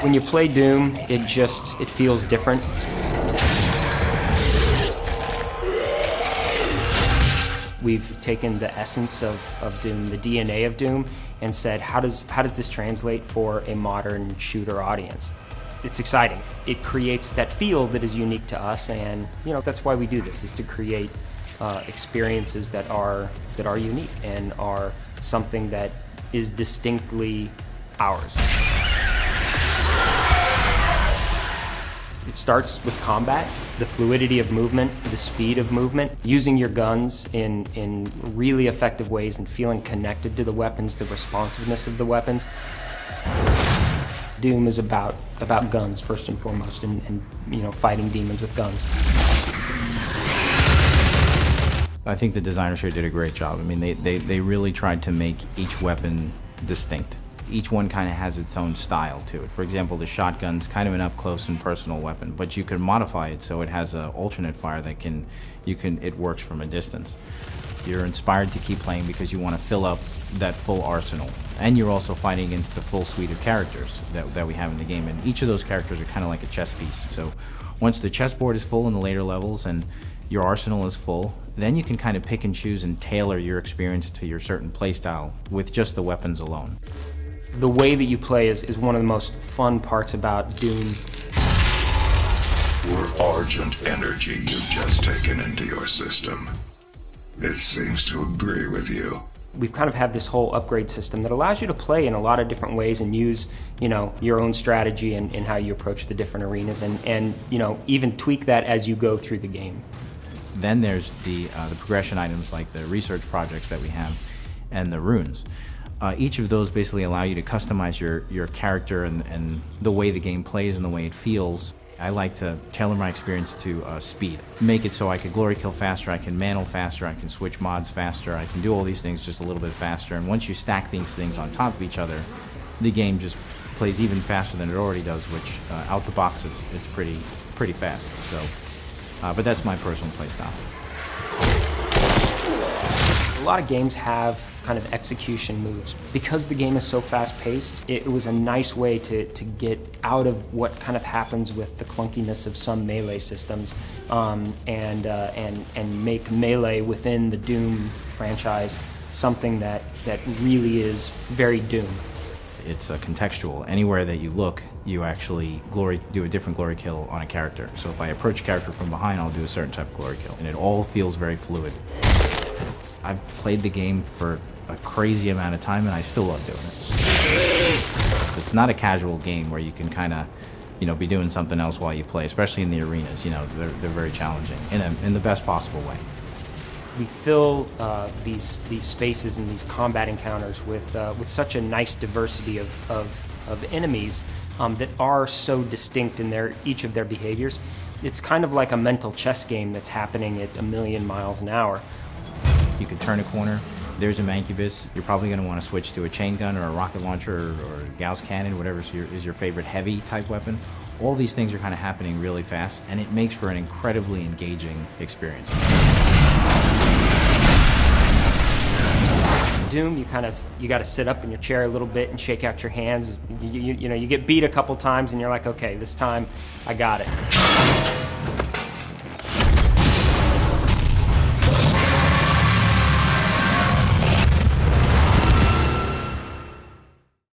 When you play Doom, it feels different. We've taken the essence of Doom, the DNA of Doom, and said, how does this translate for a modern shooter audience? It's exciting. It creates that feel that is unique to us, and that's why we do this, is to create experiences that are unique and are something that is distinctly ours. It starts with combat, the fluidity of movement, the speed of movement, using your guns in really effective ways and feeling connected to the weapons, the responsiveness of the weapons. Doom is about guns first and foremost, and fighting demons with guns. I think the designers here did a great job. I mean, they really tried to make each weapon distinct. Each one kind of has its own style to it. For example, the shotgun's kind of an up-close and personal weapon, but you can modify it so it has an alternate fire that it works from a distance. You're inspired to keep playing because you want to fill up that full arsenal. And you're also fighting against the full suite of characters that we have in the game. And each of those characters are kind of like a chess piece. So once the chessboard is full in the later levels and your arsenal is full, then you can kind of pick and choose and tailor your experience to your certain playstyle with just the weapons alone. The way that you play is one of the most fun parts about Doom. Your Argent energy you've just taken into your system. It seems to agree with you. We've kind of had this whole upgrade system that allows you to play in a lot of different ways and use, your own strategy and how you approach the different arenas, and even tweak that as you go through the game. Then there's the progression items like the research projects that we have and the runes. Each of those basically allow you to customize your character and the way the game plays and the way it feels. I like to tailor my experience to speed. Make it so I can glory kill faster, I can mantle faster, I can switch mods faster, I can do all these things just a little bit faster. And once you stack these things on top of each other, the game just plays even faster than it already does, which out the box it's pretty fast. So, but that's my personal playstyle. A lot of games have kind of execution moves. Because the game is so fast-paced, it was a nice way to get out of what kind of happens with the clunkiness of some melee systems, and make melee within the Doom franchise something that really is very Doom. It's contextual. Anywhere that you look, you actually do a different glory kill on a character. So if I approach a character from behind, I'll do a certain type of glory kill, and it all feels very fluid. I've played the game for a crazy amount of time, and I still love doing it. It's not a casual game where you can kind of, be doing something else while you play, especially in the arenas. They're very challenging in the best possible way. We fill these spaces and these combat encounters with such a nice diversity of enemies that are so distinct in each of their behaviors. It's kind of like a mental chess game that's happening at 1,000,000 miles an hour. You could turn a corner, there's a Mancubus, you're probably going to want to switch to a chain gun or a rocket launcher or a Gauss cannon, whatever is your favorite heavy type weapon. All these things are kind of happening really fast, and it makes for an incredibly engaging experience. Doom, you got to sit up in your chair a little bit and shake out your hands. You get beat a couple times and you're like, okay, this time I got it.